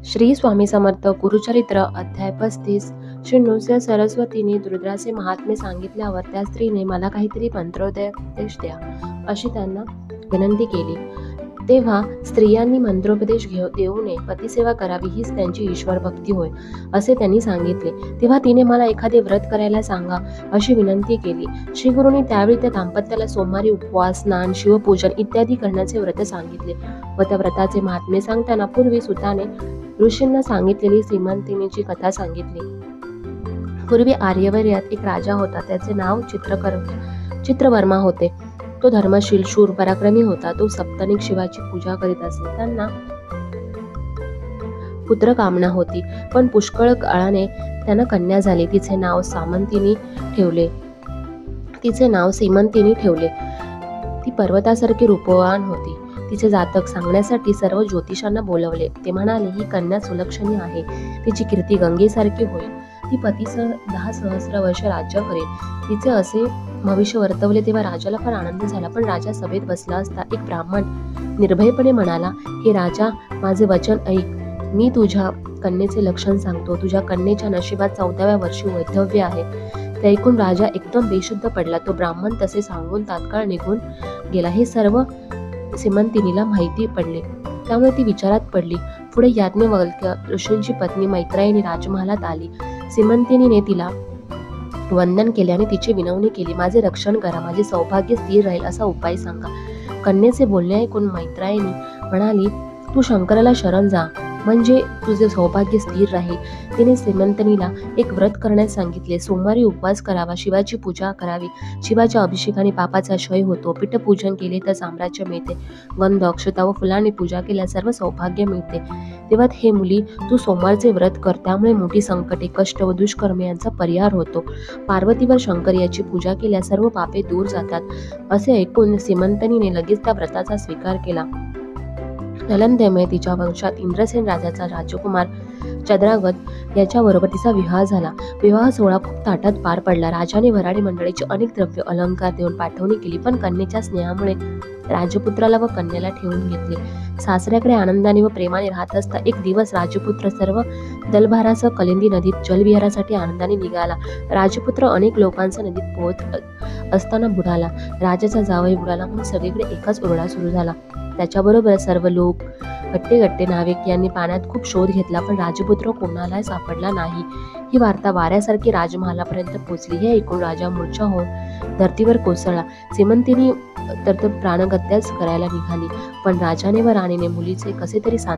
श्री स्वामी समर्थ गुरुचरित्र अध्याय 35. श्री नृसिंह सरस्वतीने रुद्राचे महात्म्य सांगितल्यावर त्या स्त्रीने मला काहीतरी मंत्रोपदेश द्या अशी त्यांना विनंती केली. तेव्हा स्त्रियांनी मंत्रोपदेश देऊ नये, पतिसेवा करावी हीच त्यांची ईश्वर भक्ती होय असे त्यांनी सांगितले. तेव्हा तिने मला एखादे व्रत करायला सांगा अशी विनंती केली. श्रीगुरूंनी त्यावेळी त्या दाम्पत्याला सोमवारी उपवास, स्नान, शिवपूजन इत्यादी करण्याचे व्रत सांगितले व त्या व्रताचे महात्म्य सांगताना पूर्वी सुताने ऋषींना सांगितलेली सीमंतिनीची कथा सांगितली. पूर्वी आर्यवर्यात एक राजा होता. त्याचे नाव चित्रवर्मा होते. तो धर्मशील, शूर, पराक्रमी होता. तो सप्तनिक शिवाची पूजा करीत असे. त्यांना पुत्र कामना होती, पण पुष्कळ काळाने त्यांना कन्या झाली. तिचे नाव सीमंतिनी ठेवले. ती पर्वतासारखी रूपवान होती. तिचे जातक सांगण्यासाठी सर्व ज्योतिषांना बोलवले. ते म्हणाले, ही कन्या सुलक्षणी आहे. तिची कीर्ती गंगेसारखी होईल. ती पतीसह 10 सहस्र वर्ष राज्य करेल. तिचे असे भविष्य वर्तवले तेव्हा राजाला फार आनंद झाला. पण राजा सभेत बसला असता एक ब्राह्मण निर्भयपणे म्हणाला, हे राजा, माझे वचन ऐक. मी तुझ्या कन्येचे लक्षण सांगतो. तुझ्या कन्येच्या नशिबात 14व्या वर्षी वैधव्य आहे. ते ऐकून राजा एकदम बेशुद्ध पडला. तो ब्राह्मण तसे सांगून तात्काळ निघून गेला. हे सर्व सीमंतिनीला माहिती पडले. त्यामुळे ती विचारात पडली. पुढे याज्ञवल्क्य ऋषींची पत्नी मैत्रेयी राजमहालात आली. सीमंतिनीने तिला वंदन केले आणि तिची विनवणी केली. माझे रक्षण करा, माझे सौभाग्य स्थिर राहील असा उपाय सांगा. कन्येचे बोलणे ऐकून मैत्रेयी म्हणाली, तू शंकराला शरण जा, म्हणजे तुझे सौभाग्य स्थिर राहील. तिने सीमंतिनीला एक व्रत करण्यास सांगितले. सोमवारी उपवास करावा, शिवाची पूजा करावी. शिवाच्या अभिषेकाने पापाचा क्षय होतो. पीठपूजन केले तर साम्राज्य मिळते. गंध, अक्षता व फुलांनी पूजा केल्यास सर्व सौभाग्य मिळते. तेव्हा हे मुली, तू सोमवारचे व्रत कर, त्यामुळे मोठी संकटे, कष्ट व दुष्कर्म यांचा परिहार होतो. पार्वतीवर शंकर याची पूजा केल्यास सर्व पापे दूर जातात. असे ऐकून सीमंतिनीने लगेच त्या व्रताचा स्वीकार केला. नलंदेमुळे तिच्या वंशात इंद्रसेन राजाचा राजकुमार चंद्रागत याच्याबरोबर तिचा विवाह झाला. विवाह सोहळा खूप थाटात पार पडला. राजाने वऱ्हाडी मंडळीची अनेक द्रव्य अलंकार देऊन पाठवणी केली, पण कन्येच्या स्नेहामुळे राजपुत्राला व कन्येला ठेवून घेतले. सासऱ्याकडे आनंदाने व प्रेमाने राहत असता एक दिवस राजपुत्र सर्व दलभारासह कलिंदी नदीत जलविहारासाठी आनंदाने निघाला. राजपुत्र अनेक लोकांचा नदीत पोहत असताना बुडाला. राजाचा जावई बुडाला म्हणून सगळीकडे एकाच ओरडा सुरू झाला. त्याच्याबरोबर सर्व लोक, गट्टे नाविक यांनी पाण्यात खूप शोध घेतला, पण राजपुत्र कोणालाही सापडला नाही. ही वार्ता वाऱ्यासारखी राजमहालापर्यंत पोहोचली. हे ऐकून राजा मूर्छा होऊन धर्तीवर कोसळला. सीमंतिनी तर प्राणगत्याच करायला निघाली, पण राजाने व राणीने मुलीचे कसे तरी